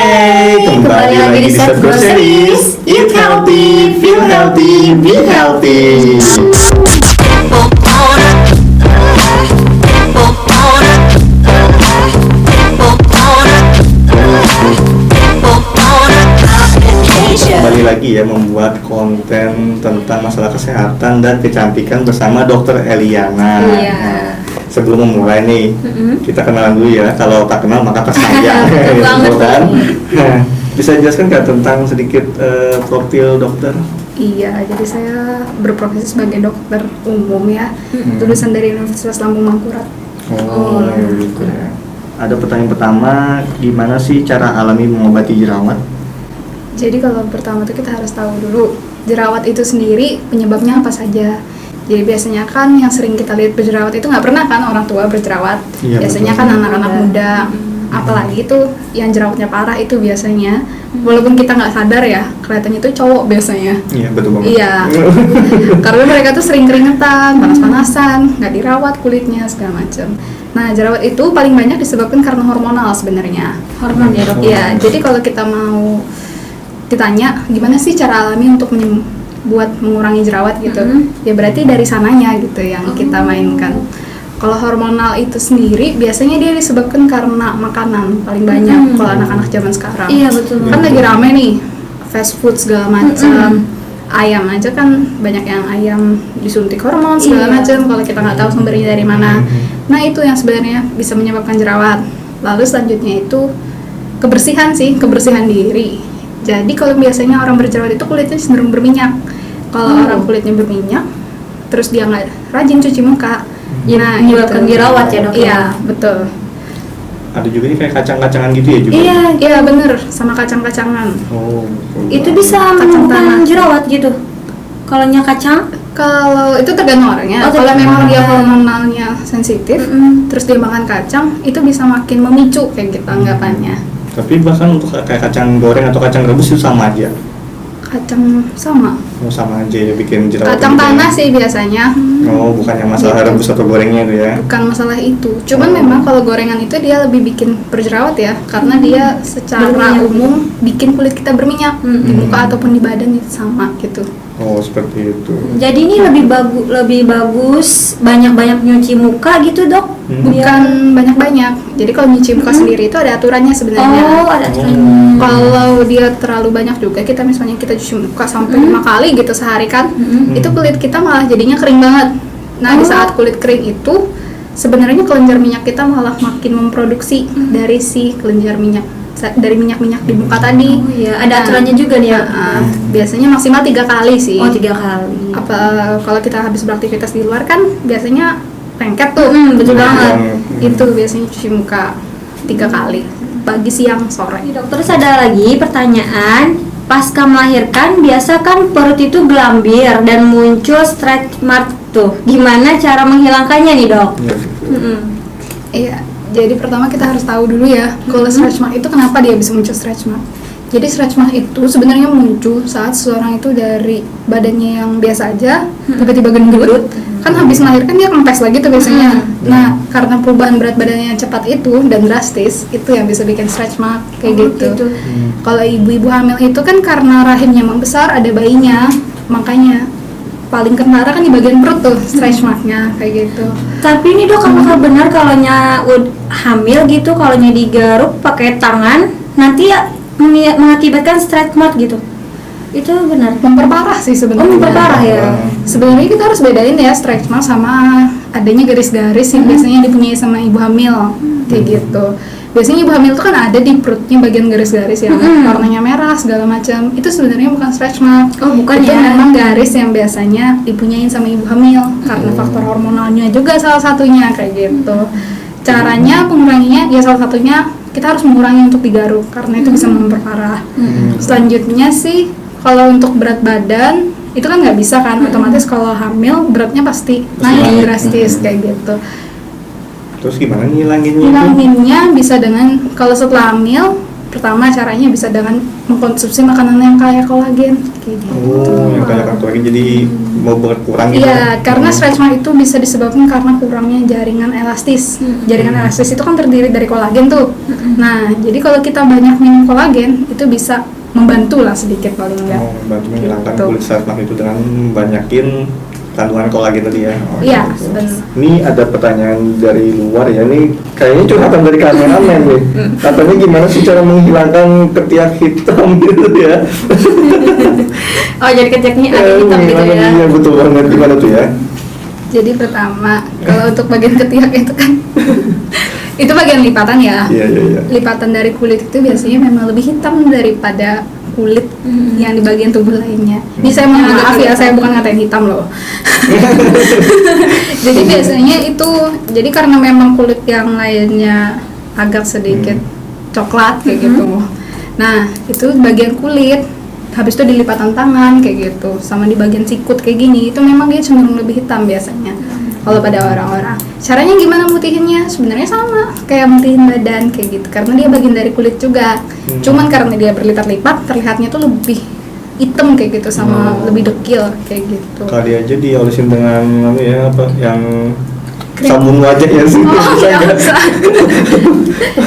Kembali lagi di Set Groceries. Eat healthy, feel healthy, be healthy. Kembali lagi ya membuat konten tentang masalah kesehatan dan kecantikan bersama Dr. Eliana. Iya. Nah, sebelum memulai nih, kita kenalan dulu ya. Kalau tak kenal maka tak sayang. Banget. Kan? Nah, bisa jelaskan nggak tentang sedikit profil dokter? Iya, jadi saya berprofesi sebagai dokter umum ya, lulusan dari Universitas Lambung Mangkurat. Oh, gitu ya. Ada pertanyaan pertama, gimana sih cara alami mengobati jerawat? Jadi kalau pertama tuh kita harus tahu dulu jerawat itu sendiri penyebabnya apa saja. Jadi biasanya kan yang sering kita lihat berjerawat itu nggak pernah kan orang tua berjerawat. Iya, Biasanya betul. kan anak-anak muda, apalagi itu yang jerawatnya parah itu biasanya. Walaupun kita nggak sadar ya, kelihatannya itu cowok biasanya. Iya, betul banget. Iya, karena mereka tuh sering keringetan, panas-panasan, nggak dirawat kulitnya segala macam. Nah, jerawat itu paling banyak disebabkan karena hormonal sebenarnya. Hormon ya dok? Iya, jadi kalau kita mau ditanya gimana sih cara alami untuk buat mengurangi jerawat gitu, ya berarti dari sananya gitu yang kita mainkan. Kalau hormonal itu sendiri biasanya dia disebabkan karena makanan paling banyak kalau anak-anak zaman sekarang. Iya betul. Kan lagi rame nih fast food segala macam. Ayam aja kan banyak yang ayam disuntik hormon segala Iya. macam kalau kita nggak tahu sumbernya dari mana. Nah, itu yang sebenarnya bisa menyebabkan jerawat. Lalu selanjutnya itu kebersihan sih, kebersihan diri. Jadi kalau biasanya orang berjerawat itu kulitnya cenderung berminyak. Kalau orang kulitnya berminyak, terus dia nggak rajin cuci muka, nah menyebabkan gitu. jerawat ya dok? Iya, betul. Ada juga nih kayak kacang-kacangan gitu ya juga? Iya bener, sama kacang-kacangan. Oh, betul. Itu bisa Kacang tanah. menyebabkan jerawat gitu? Kalau kacang? Kalau itu tergantung orangnya. Oh, Kalau memang dia tergantung. hormonalnya sensitif, terus dia makan kacang, itu bisa makin memicu kayak gitu anggapannya. Tapi bahkan untuk kayak kacang goreng atau kacang rebus itu sama aja. Kacang sama. Oh, sama aja ya bikin jerawat. Kacang gitu ya. tanah sih biasanya. Oh, bukan yang masalah Gitu. rebus atau gorengnya itu ya. Bukan masalah itu. Cuman Oh. memang kalau gorengan itu dia lebih bikin berjerawat ya, karena dia secara Berminyak. umum bikin kulit kita berminyak di muka ataupun di badan itu sama gitu. Oh, seperti itu. Jadi ini lebih bagus banyak-banyak nyuci muka gitu dok? Bukan banyak-banyak. Jadi kalau nyuci muka sendiri itu ada aturannya sebenarnya. Oh ada aturan. Kalau dia terlalu banyak juga, kita misalnya kita cuci muka sampai 5 kali gitu sehari kan, itu kulit kita malah jadinya kering banget. Nah, di saat kulit kering itu sebenarnya kelenjar minyak kita malah makin memproduksi dari si kelenjar minyak, dari minyak-minyak di muka tadi. Oh iya, ada aturannya juga nih ya? Biasanya maksimal 3 kali sih. Oh 3 kali. Apa kalau kita habis beraktivitas di luar kan biasanya lengket tuh. Betul banget. Itu biasanya cuci muka 3 kali, pagi, siang, sore. Dokter, terus ada lagi pertanyaan. Pasca melahirkan biasa kan perut itu gelambir dan muncul stretch mark tuh. Gimana cara menghilangkannya nih dok? Iya. Iya, jadi pertama kita harus tahu dulu ya, kalau stretch mark itu kenapa dia bisa muncul stretch mark. Jadi stretch mark itu sebenarnya muncul saat seseorang itu dari badannya yang biasa aja tiba-tiba gendut, kan habis melahirkan dia kempes lagi tuh biasanya. Nah, karena perubahan berat badannya yang cepat itu dan drastis, itu yang bisa bikin stretch mark kayak gitu. Kalau ibu-ibu hamil itu kan karena rahimnya membesar, ada bayinya, makanya paling kentara kan di bagian perut tuh stretch marknya kayak gitu. Tapi ini dok, apakah benar kalau hamil gitu, kalau digaruk pakai tangan nanti ya mengakibatkan stretch mark gitu? Itu benar? Memperparah sih sebenarnya. Oh, memperparah ya. Sebenarnya kita harus bedain ya stretch mark sama adanya garis-garis yang biasanya dipunyai sama ibu hamil kayak gitu. Biasanya ibu hamil itu kan ada di perutnya bagian garis-garis yang warnanya merah segala macam. Itu sebenarnya bukan stretch mark. Oh, bukan itu ya. memang garis yang biasanya dipunyain sama ibu hamil karena faktor hormonalnya juga salah satunya kayak gitu. Caranya penguranginya ya salah satunya kita harus mengurangi untuk digaruk karena itu bisa memperparah. Selanjutnya sih kalau untuk berat badan itu kan nggak bisa kan, otomatis kalau hamil beratnya pasti naik drastis kayak gitu. Terus gimana ngilanginnya itu? Ngilanginnya bisa dengan kalau setelah hamil Pertama caranya bisa dengan mengkonsumsi makanan yang kaya kolagen kayak gitu. Oh, yang kayak lagi jadi mau berkurang gitu. Iya, karena stretch mark itu bisa disebabkan karena kurangnya jaringan elastis. Jaringan elastis itu kan terdiri dari kolagen tuh. Nah, jadi kalau kita banyak minum kolagen itu bisa membantu lah sedikit paling enggak. Oh, bantu menghilangkan Gitu. kulit stretch mark itu dengan banyakin kandungan kolagen tadi ya. Oh, Iya, gitu. benar. Ini ada pertanyaan dari luar ya. Ini kayaknya curhatan dari kameramen nih. Katanya gimana sih cara menghilangkan ketiak hitam gitu ya? Oh, jadi ketiaknya ada hitam gitu ya. Iya, betul banget. Gimana tuh ya? Jadi pertama, kalau untuk bagian ketiak itu kan itu bagian lipatan ya. Iya, iya, iya. Lipatan dari kulit itu biasanya memang lebih hitam daripada kulit yang di bagian tubuh lainnya. Ini saya mohon maaf ya, saya bukan ngatain hitam loh. Jadi biasanya itu, jadi karena memang kulit yang lainnya agak sedikit coklat kayak gitu. Nah, itu bagian kulit. Habis itu di lipatan tangan kayak gitu, sama di bagian sikut kayak gini, itu memang dia cenderung lebih hitam biasanya. Kalau pada orang-orang, caranya gimana mutihinnya? Sebenarnya sama kayak mutihin badan kayak gitu, karena dia bagian dari kulit juga. Cuman karena dia berlipat-lipat, terlihatnya tuh lebih hitam kayak gitu, sama lebih dekil kayak gitu. Kali aja diolesin dengan ya apa yang Krim. sabun wajah ya sih. Oh Bisa iya, nggak? bisa.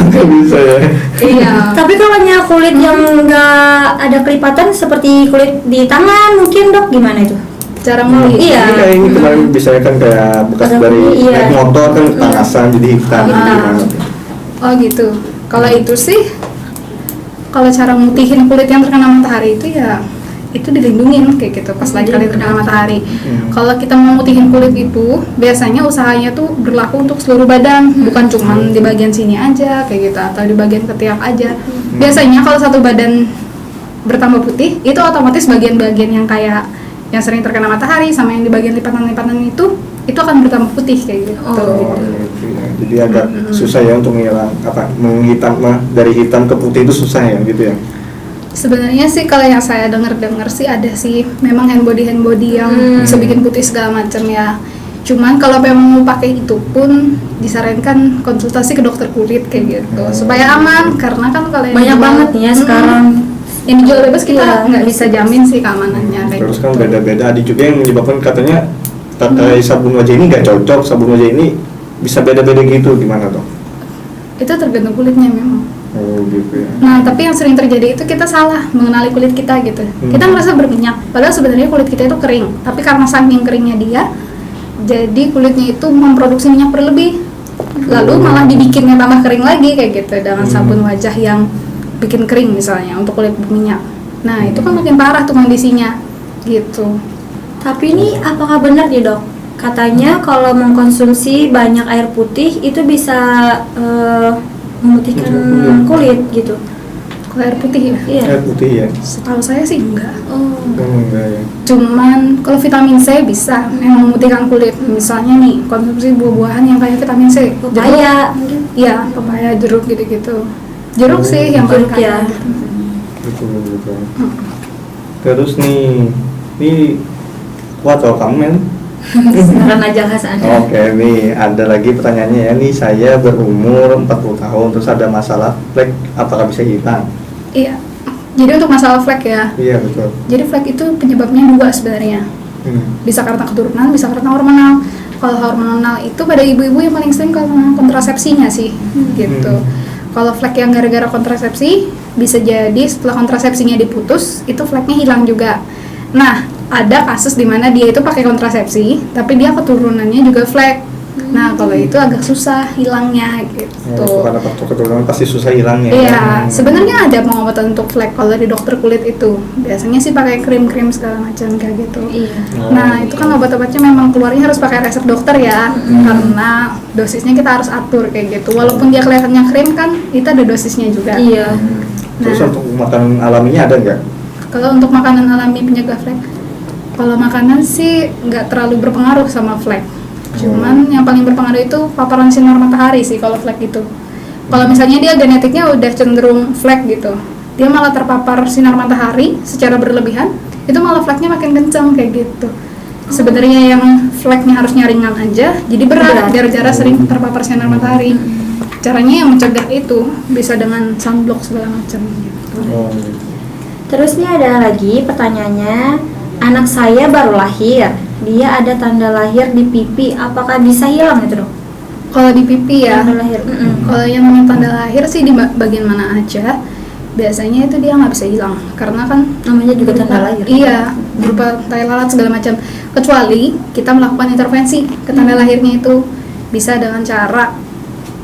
Nggak bisa ya. Iya. Tapi kalau kulit yang nggak ada kelipatan seperti kulit di tangan mungkin dok gimana itu? Cara melihat. Iya. Ini kayak ini kemarin bisa kan kayak bekas Ada dari iya. naik motor kan panasan jadi hitam Ah. gimana tuh? Oh gitu. Kalau itu sih, kalau cara mutihin kulit yang terkena matahari itu ya itu dilindungin kayak gitu pas lagi kali terkena matahari. Kalau kita mau mutihin kulit itu biasanya usahanya tuh berlaku untuk seluruh badan, bukan cuman di bagian sini aja kayak gitu atau di bagian ketiak aja. Biasanya kalau satu badan bertambah putih itu otomatis bagian-bagian yang kayak yang sering terkena matahari sama yang di bagian lipatan-lipatan itu akan bertambah putih kayak gitu. Oh, gitu ya. Jadi agak susah ya untuk menghilang apa menghitam dari hitam ke putih itu susah ya gitu ya. Sebenarnya sih kalau yang saya dengar sih ada sih memang hand body yang bisa bikin putih segala macam ya. Cuman kalau memang mau pakai itu pun disarankan konsultasi ke dokter kulit kayak gitu supaya aman, karena kan kalau yang Banyak dijual- banget nih ya sekarang. yang dijual bebas kita Iya. nggak bisa jamin sih keamanannya kayak Terus kan gitu. beda-beda, ada juga yang menyebabkan katanya pakai sabun wajah ini nggak cocok, sabun wajah ini bisa beda-beda gitu, gimana tuh? Itu tergantung kulitnya memang. Oh gitu ya. Nah, tapi yang sering terjadi itu kita salah mengenali kulit kita gitu. Kita ngerasa berminyak, padahal sebenarnya kulit kita itu kering. Tapi karena saking keringnya dia, jadi kulitnya itu memproduksi minyak berlebih. Lalu malah dibikinnya tambah kering lagi kayak gitu dengan sabun wajah yang bikin kering misalnya untuk kulit berminyak. Nah, itu kan makin parah tuh kondisinya gitu. Tapi ini apakah benar nih dok? Katanya kalau mengkonsumsi banyak air putih itu bisa memutihkan kulit gitu. Kalau air putih ya? Iya. Air putih ya. Setahu saya sih enggak. Oh. Enggak ya. Cuman kalau vitamin C bisa memang memutihkan kulit. Misalnya nih konsumsi buah-buahan yang kayak vitamin C, Papaya mungkin. iya, papaya, jeruk gitu-gitu. Jeruk sih yang paling jeruk ya. kaya. Betul. Terus nih, ini kuat loh kamu men. Karena aja khas Anda. Oke, nih ada lagi pertanyaannya ya. Nih saya berumur 40 tahun terus ada masalah flek, apakah bisa hilang? Iya. Jadi untuk masalah flek ya. Iya betul. Jadi flek itu penyebabnya dua sebenarnya. Bisa karena keturunan, bisa karena hormonal. Kalau hormonal itu pada ibu-ibu yang paling sering karena kontrasepsinya sih, gitu. Kalau flek yang gara-gara kontrasepsi, bisa jadi setelah kontrasepsinya diputus, itu fleknya hilang juga. Nah, ada kasus di mana dia itu pakai kontrasepsi, tapi dia keturunannya juga flek. Nah, kalau itu agak susah hilangnya gitu. Oh, karena faktor keturunan pasti susah hilangnya. Iya, kan? sebenarnya ada pengobatan untuk flek kalau dari dokter kulit itu. Biasanya sih pakai krim-krim segala macam kayak gitu. Iya. Nah, itu kan obat-obatnya memang keluarnya harus pakai resep dokter ya, karena dosisnya kita harus atur kayak gitu. Walaupun dia kelihatannya krim kan, itu ada dosisnya juga. Iya. Terus Nah. untuk makanan alaminya ada nggak? Kalau untuk makanan alami penyegah flek, kalau makanan sih nggak terlalu berpengaruh sama flek. Cuman yang paling berpengaruh itu paparan sinar matahari sih kalau flek itu. Kalau misalnya dia genetiknya udah cenderung flek gitu, dia malah terpapar sinar matahari secara berlebihan, itu malah fleknya makin kencang kayak gitu. Sebenarnya yang fleknya harusnya ringan aja, jadi berat gara-gara sering terpapar sinar matahari. caranya yang mencegah itu bisa dengan sunblock segala macam gitu. Oh, gitu. Terus nih ada lagi pertanyaannya, anak saya baru lahir, dia ada tanda lahir di pipi, apakah bisa hilang itu dok? Kalau di pipi ya, Tanda lahir. kalau yang tanda lahir sih di bagian mana aja, biasanya itu dia nggak bisa hilang karena kan Namanya juga tanda lahir. Iya, berupa tai lalat segala macam. Kecuali kita melakukan intervensi ke tanda lahirnya itu bisa dengan cara,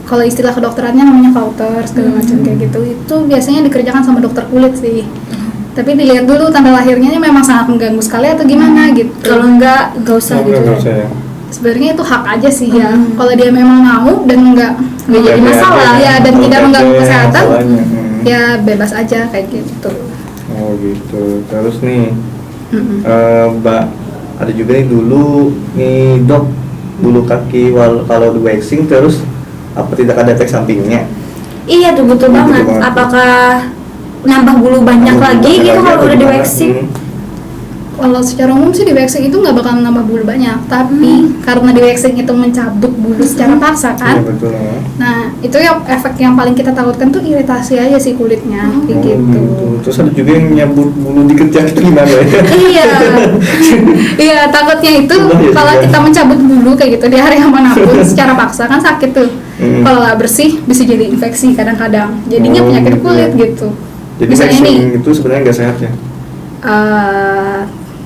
kalau istilah kedokterannya namanya kauter segala macam kayak gitu. Itu biasanya dikerjakan sama dokter kulit sih. Tapi dilihat dulu tanda lahirnya ini memang sangat mengganggu sekali atau gimana gitu. Kalau enggak usah Oh, gitu nggak ya. usah ya. Sebenarnya itu hak aja sih ya. Kalau dia memang mau dan nggak jadi Nggak masalah ada- ya dan kalau tidak nggak mengganggu ada kesehatan, masalahnya. ya bebas aja kayak gitu. Oh gitu. Terus nih, Mm-mm. Mbak, ada juga nih dulu nih dok, bulu kaki kalau di waxing terus apa tidak ada efek sampingnya? Iya tuh betul Betul banget. banget. Apakah nambah bulu banyak Bulu lagi gitu atau kalau udah di gimana? waxing? Kalau secara umum sih di waxing itu nggak bakal nambah bulu banyak, tapi karena di waxing itu mencabut bulu secara paksa kan. Iya betul. Nah, itu yang efek yang paling kita takutkan tuh iritasi aja sih kulitnya kayak Oh, gitu. Terus ada juga yang nyabut bulu di ketiak itu gimana ya? Iya. Iya, takutnya itu Oh, iya kalau juga. kita mencabut bulu kayak gitu di area manapun secara paksa kan sakit tuh. Kalau nggak bersih bisa jadi infeksi kadang-kadang. Jadinya Oh, penyakit gitu kulit ya. gitu. Jadi Misalnya waxing nih, itu sebenarnya nggak sehat ya?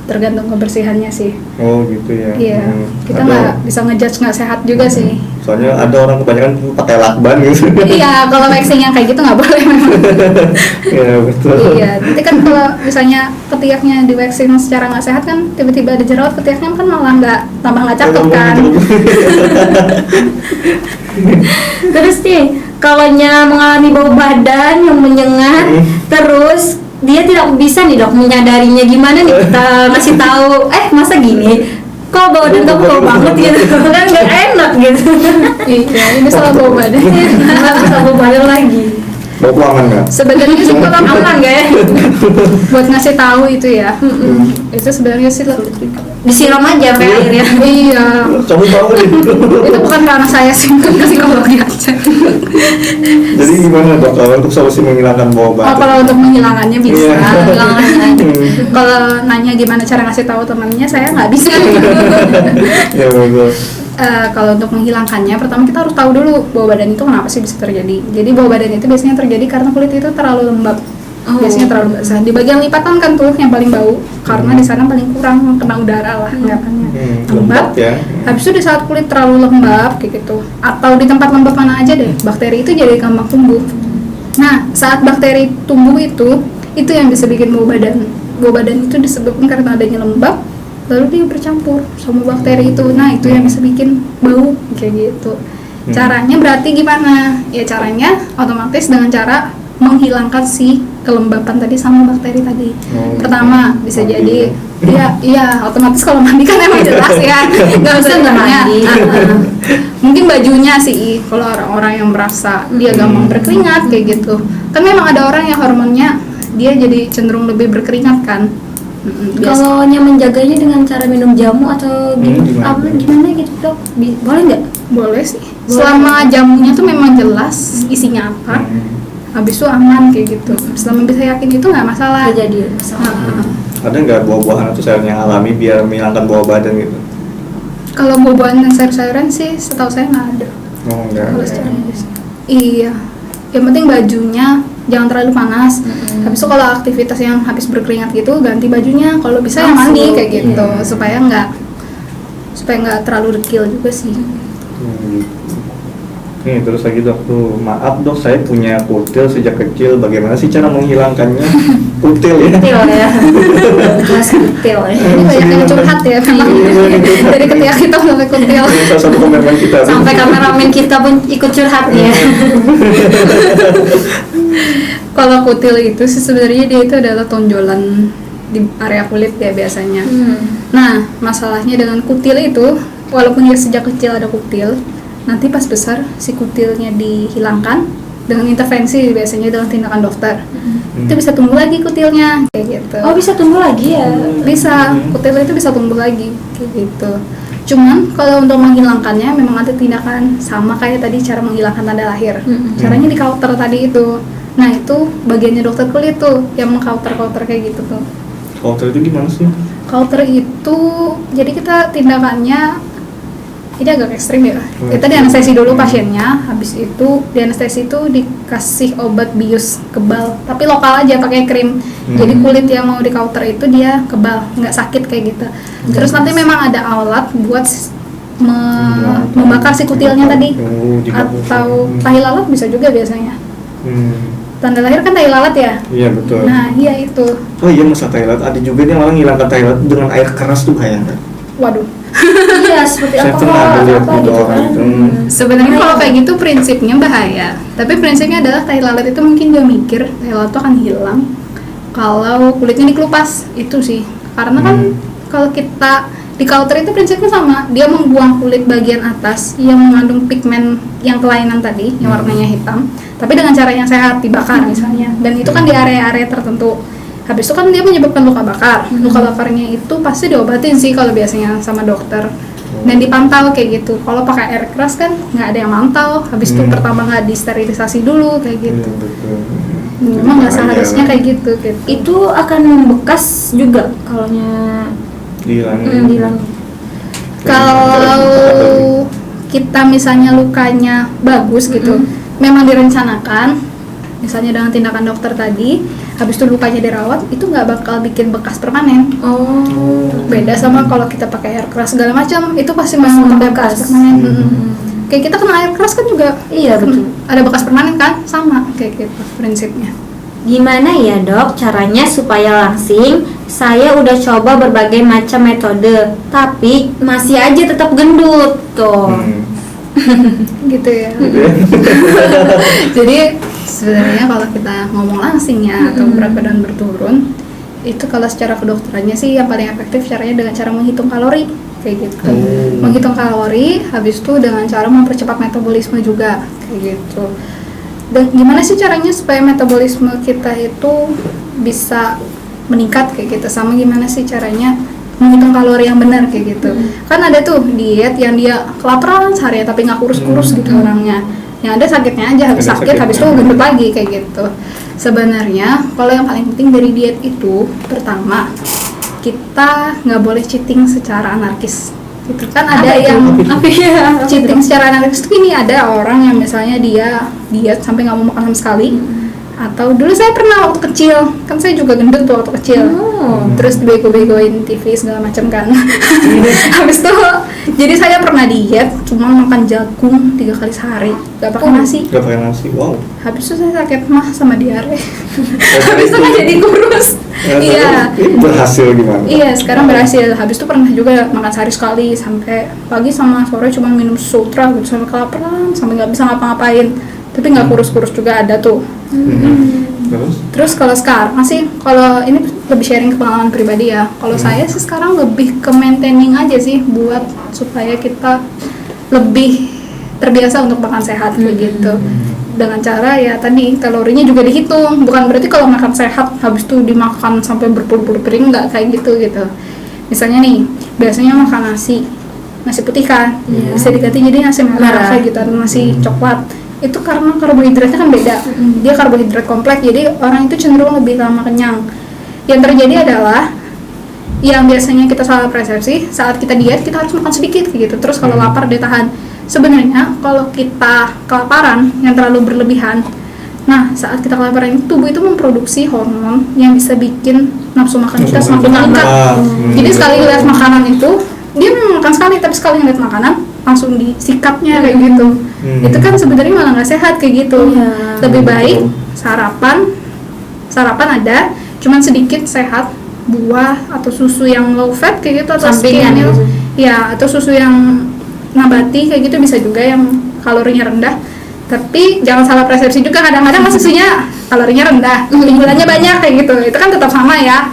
tergantung kebersihannya sih. Oh gitu ya. Iya, kita Ada- nggak bisa ngejudge nggak sehat juga sih. Soalnya ada orang kebanyakan pakai lakban gitu. Iya, kalau waxing yang kayak gitu nggak boleh memang. Iya betul. Iya, nanti kan kalau misalnya ketiaknya di waxing secara nggak sehat kan tiba-tiba ada jerawat ketiaknya kan malah nggak tambah nggak cakep kan. Terus nih, kalau mengalami bau badan yang menyengat, terus dia tidak bisa nih dok menyadarinya gimana nih kita ngasih tahu, masa gini, kok bau badan kamu bau banget gitu, kan nggak enak gitu. Iya, ini salah bau badan. Nggak bisa bau badan lagi. Bau aman nggak? Sebenarnya sih kalau Aman gak ya? buat ngasih tahu itu ya, itu sebenarnya sih Disiram aja pakai air ya. iya. Kamu tahu nih. Itu bukan karena saya sih, bukan psikologi aja. Jadi gimana dok kalau untuk solusi menghilangkan bau Oh, badan? kalau untuk menghilangkannya bisa. Iya. Menghilangkannya. Kalau nanya gimana cara ngasih tahu temannya, saya nggak bisa. Ya betul. Kalau untuk menghilangkannya, pertama kita harus tahu dulu bau badan itu kenapa sih bisa terjadi. Jadi bau badan itu biasanya terjadi karena kulit itu terlalu lembab. Biasanya terlalu basah. Di bagian lipatan kan tuh yang paling bau, karena di sana paling kurang kena udara lah anggapannya. Lembab ya. Habis itu di saat kulit terlalu lembab kayak gitu, atau di tempat lembab mana aja deh, bakteri itu jadi gampang tumbuh. Nah, saat bakteri tumbuh itu yang bisa bikin bau badan. Bau badan itu disebabkan karena adanya lembab, lalu dia bercampur sama bakteri itu. Nah, itu yang bisa bikin bau kayak gitu. Caranya berarti gimana? Ya caranya otomatis dengan cara menghilangkan si kelembapan tadi sama bakteri tadi. Pertama bisa Mandi. jadi iya otomatis kalau mandi kan emang jelas ya nggak usah sebenarnya. Mungkin bajunya sih kalau orang-orang yang merasa dia gampang berkeringat kayak gitu kan memang ada orang yang hormonnya dia jadi cenderung lebih berkeringat kan. Kalau menjaganya dengan cara minum jamu atau gimana? gimana gitu dok? Boleh nggak? Boleh sih selama jamunya tuh memang jelas isinya apa, habis itu aman kayak gitu. Selama bisa yakin itu nggak masalah. Nggak jadi masalah. Ada nggak buah-buahan atau sayur yang alami biar menghilangkan bau badan gitu? Kalau buah-buahan dan sayur-sayuran sih setahu saya nggak ada. Oh enggak. Kalau secara medis. Iya. Yang penting bajunya jangan terlalu panas. Habis itu kalau aktivitas yang habis berkeringat gitu ganti bajunya. Kalau bisa yang mandi kayak gitu supaya nggak terlalu dekil juga sih. Nih terus lagi dok tuh, maaf dok saya punya kutil sejak kecil, bagaimana sih cara menghilangkannya? Kutil ya? Kutil ya. Mas kutil ya. Ini banyak yang curhat ya memang. Dari ketiak kita sampai kutil. Ini salah satu kameramen kita. Sampai kameramen kita pun ikut curhat ya. Kalau kutil itu sih sebenarnya dia itu adalah tonjolan di area kulit ya biasanya. Nah, masalahnya dengan kutil itu, walaupun dia sejak kecil ada kutil, nanti pas besar si kutilnya dihilangkan dengan intervensi biasanya dengan tindakan dokter. Itu bisa tumbuh lagi kutilnya kayak gitu. Oh bisa tumbuh lagi ya? Bisa, kutil itu bisa tumbuh lagi kayak gitu. Cuman kalau untuk menghilangkannya memang ada tindakan sama kayak tadi cara menghilangkan tanda lahir. Caranya di counter tadi itu. Nah itu bagiannya dokter kulit tuh yang meng-counter kayak gitu tuh. Counter itu gimana sih? Counter itu jadi kita tindakannya ini agak ekstrim ya. Kita di anestesi dulu pasiennya, habis itu di anestesi itu dikasih obat bius kebal, tapi lokal aja pakai krim. Jadi kulit yang mau di counter itu dia kebal, nggak sakit kayak gitu. Terus nanti memang ada alat buat membakar si kutilnya tadi, atau tahi lalat bisa juga biasanya. Tanda lahir kan tahi lalat ya? Iya betul. Nah iya itu. Oh iya masa tahi lalat, ada juga nih orang ngilangkan tahi lalat dengan air keras tuh bayangkan. Waduh. Iya, seperti Saya pernah lihat apa gitu gitu orang kan. itu. Sebenarnya kalau kayak gitu prinsipnya bahaya. Tapi prinsipnya adalah tahi lalat itu mungkin dia mikir tahi lalat itu akan hilang kalau kulitnya dikelupas, itu sih. Karena kan kalau kita di counter itu prinsipnya sama, dia membuang kulit bagian atas yang mengandung pigmen yang kelainan tadi, yang warnanya hitam, tapi dengan cara yang sehat, dibakar misalnya. Dan itu kan di area-area tertentu. Habis itu kan dia menyebabkan luka bakar. Luka bakarnya itu pasti diobatin sih kalau biasanya sama dokter. Dan dipantau kayak gitu. Kalau pakai air keras kan nggak ada yang mantau. Habis itu pertama nggak disterilisasi dulu kayak gitu. Memang nggak seharusnya kayak gitu. Itu akan membekas juga kalaunya dihilangin. Kalau kita misalnya lukanya bagus gitu, memang direncanakan, misalnya dengan tindakan dokter tadi, habis itu lukanya dirawat, itu nggak bakal bikin bekas permanen. Beda sama kalau kita pakai air keras segala macam, itu pasti masih bekas permanen. Kayak kita kena air keras kan juga, Iya betul. ada bekas permanen kan, sama kayak gitu prinsipnya. Gimana ya dok caranya supaya langsing? Saya udah coba berbagai macam metode, tapi masih aja tetap gendut tuh. Gitu ya. Jadi sebenarnya kalau kita ngomong langsing ya atau berat badan berturun, itu kalau secara kedokterannya sih yang paling efektif caranya dengan cara menghitung kalori kayak gitu. Menghitung kalori, habis itu dengan cara mempercepat metabolisme juga kayak gitu. Dan gimana sih caranya supaya metabolisme kita itu bisa meningkat kayak gitu, sama gimana sih caranya menghitung kalori yang benar kayak gitu. Kan ada tuh diet yang dia kelaparan sehari tapi nggak kurus-kurus gitu orangnya, yang ada sakitnya aja, habis sakit habis itu gendut lagi kayak gitu. Sebenarnya kalau yang paling penting dari diet itu, pertama kita nggak boleh cheating secara anarkis gitu kan. Ada yang cheating secara anarkis itu gini, ada orang yang misalnya dia diet sampai nggak mau makan sama sekali. Atau dulu saya pernah waktu kecil, kan saya juga gendut tuh waktu kecil, terus bego-begoin TV segala macam kan. Habis itu jadi saya pernah diet cuma makan jagung 3 kali sehari, gak pakai nasi. Gak pakai nasi, wow. Habis itu saya sakit mah sama diare. Habis itu kan jadi kurus. Iya. Berhasil gimana? Iya, sekarang berhasil. Habis itu pernah juga makan sehari sekali, sampai pagi sama sore cuma minum sutra gitu, sampai kelaparan, sampai nggak bisa ngapa-ngapain. Tapi nggak kurus-kurus juga ada tuh. Terus kalau sekarang sih, kalau ini lebih sharing ke pengalaman pribadi ya. Kalau saya sih sekarang lebih ke maintaining aja sih, buat supaya kita lebih terbiasa untuk makan sehat gitu. Dengan cara ya tadi kalorinya juga dihitung. Bukan berarti kalau makan sehat habis itu dimakan sampai berpuluh-puluh piring, nggak kayak gitu. Misalnya nih, biasanya makan nasi putih kan, bisa diganti jadi nasi merah kayak gitu, atau nasi coklat. Itu karena karbohidratnya kan beda, dia karbohidrat kompleks, jadi orang itu cenderung lebih lama kenyang. Yang terjadi adalah yang biasanya kita salah persepsi, saat kita diet kita harus makan sedikit gitu, terus kalau lapar dia tahan. Sebenarnya kalau kita kelaparan yang terlalu berlebihan, nah saat kita kelaparan tubuh itu memproduksi hormon yang bisa bikin nafsu makan kita semakin meningkat. Jadi sekali lihat makanan itu dia makan sekali, tapi sekali ngeliat makanan langsung disikapnya kayak gitu. Itu kan sebenarnya malah nggak sehat kayak gitu. Lebih baik sarapan ada, cuman sedikit sehat, buah atau susu yang low fat kayak gitu, atau skim milk, ya, atau susu yang nabati kayak gitu bisa juga, yang kalorinya rendah. Tapi jangan salah persepsi juga, kadang-kadang susunya kalorinya rendah, gulanya banyak kayak gitu, itu kan tetap sama ya.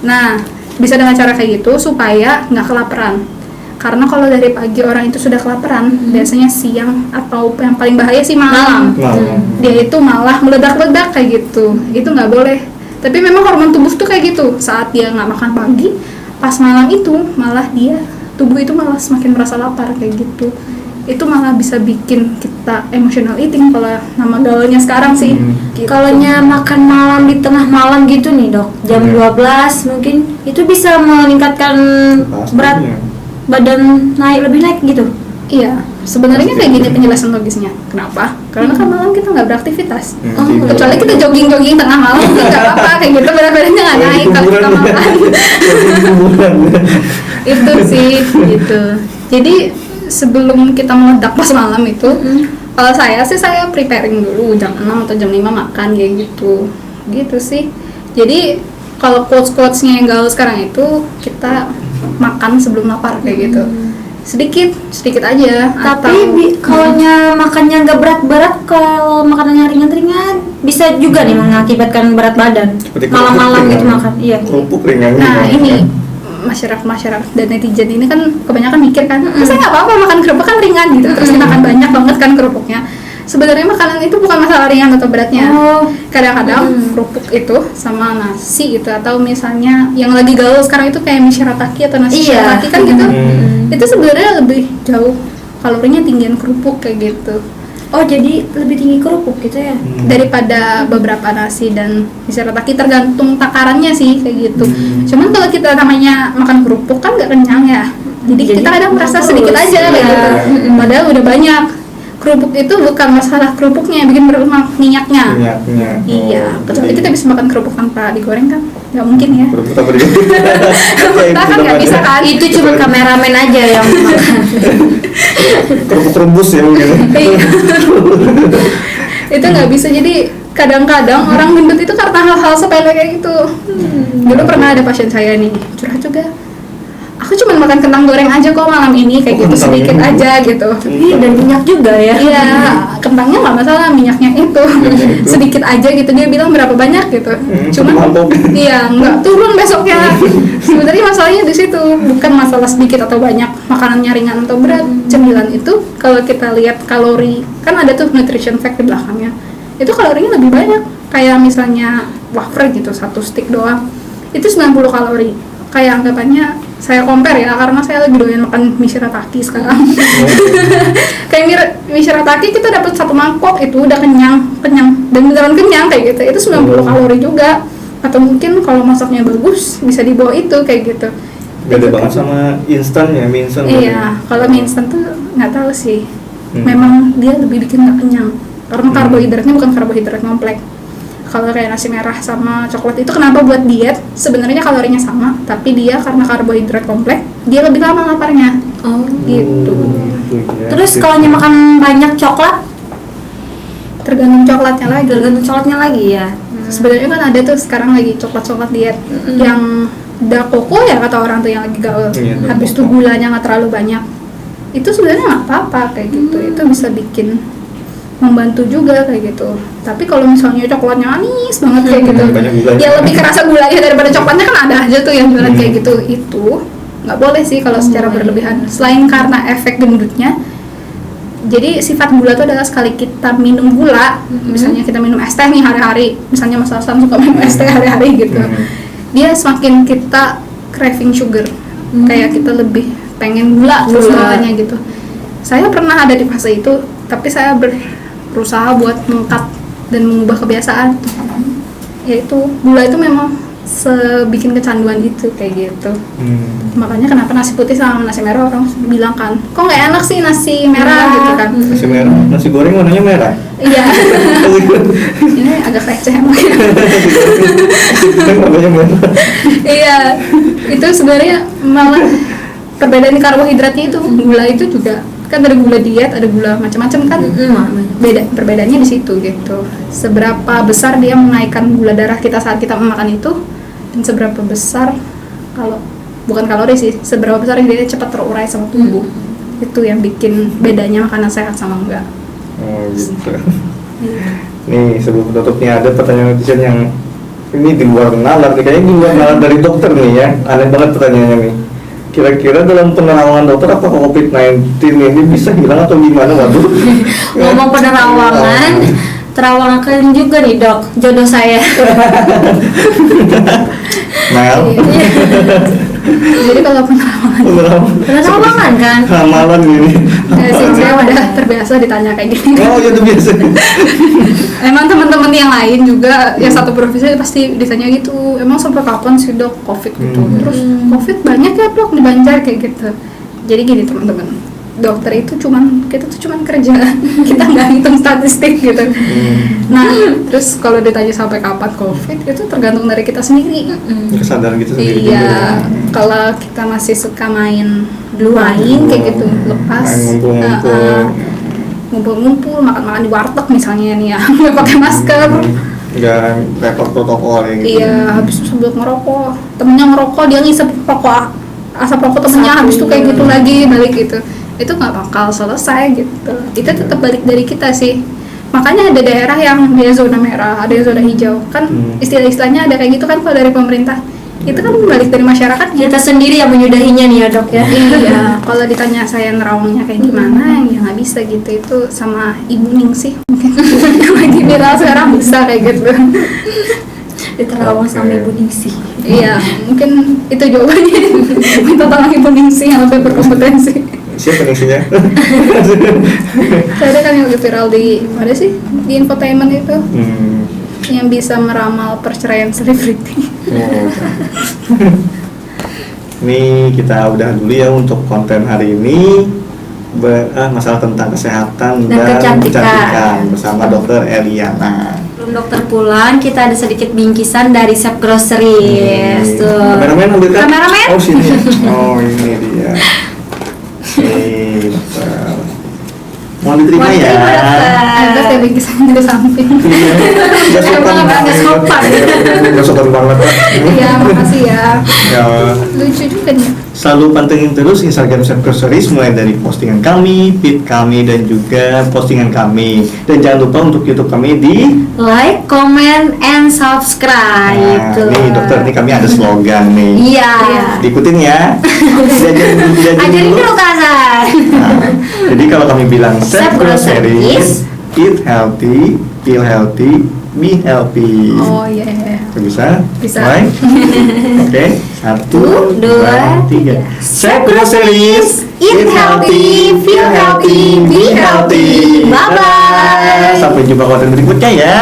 Nah, bisa dengan cara kayak gitu supaya nggak kelaparan. Karena kalau dari pagi orang itu sudah kelaparan, biasanya siang atau yang paling bahaya sih malam. Dia itu malah meledak-ledak kayak gitu. Itu nggak boleh. Tapi memang hormon tubuh tuh kayak gitu. Saat dia nggak makan pagi, pas malam itu malah dia tubuh itu malah semakin merasa lapar kayak gitu. Itu malah bisa bikin kita emotional eating kalau nama gaulnya sekarang sih. Gitu. Kalau makan malam di tengah malam gitu nih dok, jam 12 mungkin itu bisa meningkatkan berat badan lebih naik gitu. Iya, sebenarnya kayak gini penjelasan logisnya. Kenapa? Karena kan malam kita nggak beraktivitas. Kecuali kita jogging tengah malam, nggak apa-apa kayak gitu, berat badannya nggak naik kalau kita makan. Itu sih gitu. Jadi sebelum kita meledak pas malam itu, kalau saya preparing dulu jam 6 atau jam 5 makan kayak gitu sih. Jadi kalau quotes-quotesnya yang gaul sekarang itu kita makan sebelum lapar kayak gitu. sedikit aja. Tapi kalau makannya nggak berat-berat, kalau makanannya ringan-ringan bisa juga nih mengakibatkan berat badan. Malam-malam gitu makan. Iya. Kerupuk ringan. Nah ini masyarakat dan netizen ini kan kebanyakan mikir kan, saya nggak apa-apa makan kerupuk kan ringan gitu, terus kita makan banyak banget kan kerupuknya. Sebenarnya makanan itu bukan masalah ringan atau beratnya. Kadang-kadang kerupuk itu sama nasi gitu, atau misalnya yang lagi gaul sekarang itu kayak mie shirataki atau nasi shirataki kan gitu. Itu sebenarnya lebih jauh kalorinya tinggian kerupuk kayak gitu. Oh jadi lebih tinggi kerupuk gitu ya? Daripada beberapa nasi dan mie shirataki, tergantung takarannya sih kayak gitu. Cuman kalau kita namanya makan kerupuk kan nggak kenyang ya. Jadi kita kadang merasa sedikit aja kayak gitu. Padahal udah banyak. Kerupuk itu bukan masalah kerupuknya yang bikin berlemak, minyaknya. Iya, kecuali kita bisa makan kerupuk tanpa digoreng kan? Nggak mungkin ya. Kerupuk tanpa digoreng. Kita kan nggak bisa kan? Itu cuma kameramen aja yang makan. Kerupuk rebus ya mungkin. Itu nggak bisa. Jadi kadang-kadang orang gendut itu karena hal-hal sepele kayak gitu. Dulu pernah ada pasien saya nih curhat juga. Aku cuma makan kentang goreng aja kok malam ini kayak gitu, sedikit aja gitu. Dan minyak juga ya? Iya, kentangnya nggak masalah, minyaknya itu sedikit aja gitu. Dia bilang berapa banyak gitu. Cuman iya nggak turun besoknya. Sebenarnya masalahnya di situ, bukan masalah sedikit atau banyak, makanannya ringan atau berat. Cemilan itu kalau kita lihat kalori, kan ada tuh nutrition fact di belakangnya. Itu kalorinya lebih banyak. Kayak misalnya wafer gitu, 1 stick doang. Itu 90 kalori. Kayak anggapannya saya compare ya, karena saya lagi doyan makan mie shirataki sekarang. Kayak mie shirataki kita dapat 1 mangkok itu udah kenyang dan beneran kenyang kayak gitu. Itu 90 kalori juga. Atau mungkin kalau masaknya bagus bisa di bawah itu kayak gitu. Beda banget sama instan ya, mie instan. Iya, kalau mie instan tuh nggak tahu sih. Memang dia lebih bikin nggak kenyang. Karena karbohidratnya bukan karbohidrat kompleks. Kalau kayak nasi merah sama coklat itu kenapa buat diet? Sebenarnya kalorinya sama, tapi dia karena karbohidrat kompleks, dia lebih lama laparnya. Oh, gitu. Terus kalau makan banyak coklat, tergantung coklatnya lagi. Ya. Sebenarnya kan ada tuh sekarang lagi coklat diet yang dakoko ya kata orang tuh yang lagi gaul. Habis itu gulanya nggak terlalu banyak. Itu sebenarnya nggak apa-apa kayak gitu. Itu bisa bikin membantu juga kayak gitu. Tapi kalau misalnya coklatnya manis banget kayak gitu, ya lebih kerasa gulanya daripada coklatnya kan ada aja tuh yang jualan kayak gitu. Itu nggak boleh sih kalau secara berlebihan. Selain karena efek gendutnya, jadi sifat gula itu adalah sekali kita minum gula, misalnya kita minum es teh nih hari-hari, misalnya Mas Hasan suka minum es teh hari-hari gitu, dia semakin kita craving sugar, kayak kita lebih pengen gula terus makannya gitu. Saya pernah ada di fase itu, tapi saya berusaha buat mengkat dan mengubah kebiasaan. Yaitu gula itu memang sebikin kecanduan itu kayak gitu. Makanya kenapa nasi putih sama nasi merah orang bilang kan, kok nggak enak sih nasi merah gitu kan? Nasi merah, nasi goreng warnanya merah. Iya. Ini agak receh mungkin. Warnanya merah. Iya, itu sebenarnya malah perbedaan karbohidratnya itu. Gula itu juga kan ada gula diet, ada gula macam-macam kan. Perbedaannya di situ gitu. Seberapa besar dia menaikkan gula darah kita saat kita memakan itu, dan seberapa besar kalau bukan kalori sih, seberapa besar dia cepat terurai sama tubuh. Itu yang bikin bedanya makanan sehat sama enggak. Oh gitu. Nih sebelum penutupnya ada pertanyaan netizen yang ini di luar nalar, kayaknya di luar nalar dari dokter nih ya. Aneh banget pertanyaannya nih. Kira-kira dalam penerawangan dokter apakah COVID-19 ini bisa hilang atau gimana? Waduh. Ngomong penerawangan, terawangkan juga nih dok, jodoh saya. Mel. Jadi kalau penerawangan Penerawangan kan? Ramalan gini. sih saya udah terbiasa ditanya kayak gini. Oh ya itu biasa. Emang teman-teman yang lain juga yang satu profesi pasti ditanya gitu. Emang sampai kapan sih dok COVID gitu? Terus COVID banyak ya dok di Banjar kayak gitu. Jadi gini teman-teman, dokter itu kita tuh cuman kerja, kita nggak hitung statistik gitu. Nah terus kalau ditanya sampai kapan COVID itu tergantung dari kita sendiri. Kesadaran gitu sendiri. Iya, kalau kita masih suka main kayak gitu, lepas ngumpul-ngumpul, makan-makan di warteg misalnya nih ya, nggak pakai masker. Nggak repot protokol ya gitu. Iya, habis itu sambil ngerokok, temennya ngerokok, dia ngisep rokok, asap rokok temennya, habis itu kayak gitu lagi, balik gitu. Itu nggak bakal selesai gitu. Itu tetap balik dari kita sih. Makanya ada daerah yang dia zona merah, ada yang zona hijau. Kan istilah-istilahnya ada kayak gitu kan kalau dari pemerintah. Itu kan balik dari masyarakat. Kita sendiri yang menyudahinya nih ya dok ya. Iya, kalau ditanya saya nerawangnya kayak gimana, ya nggak bisa gitu. Itu sama Ibu Ningsih mungkin. Lagi viral sekarang bisa kayak gitu. Diterawang sama Ibu Ningsih. Iya, mungkin itu jawabannya. Minta tolong Ibu Ningsih yang lebih berkompetensi. Siapa ningsinya? Saya kan yang lagi viral di mana sih? Di infotainment itu. Yang bisa meramal perceraian selebriti. Nih kita udah dulu ya untuk konten hari ini. Masalah tentang kesehatan dan kecantikan bersama Dokter Eliana. Belum dokter pulang, kita ada sedikit bingkisan dari Sep Groceries. Tuh. Kameramen ambilkan. Kameramen? Oh sini. Oh ini dia. Dokter. Mohon diterima ya. Ada saya bingkisan dari samping. Gak sopan Nggak sopan. Gak sopan banget. Iya, makasih ya. Ya. Lucu juga nih. Selalu pantengin terus Instagram Sep Groceries mulai dari postingan kami, feed kami dan juga postingan kami. Dan jangan lupa untuk YouTube kami di Like, comment, and subscribe. Nah, nih dokter, nih kami ada slogan nih. Iya. Diikutin ya. Diajarin Ajarin dulu. dulu Kak. Nah, jadi kalau kami bilang Sep Sep Groceries, Groceries, eat healthy, feel healthy, be healthy. Oh iya. Bisa? Bisa. Mulai? Oke, 1, 2, 3. Sep Groceries, Eat healthy, feel healthy, be healthy. Bye-bye. Sampai jumpa konten berikutnya ya.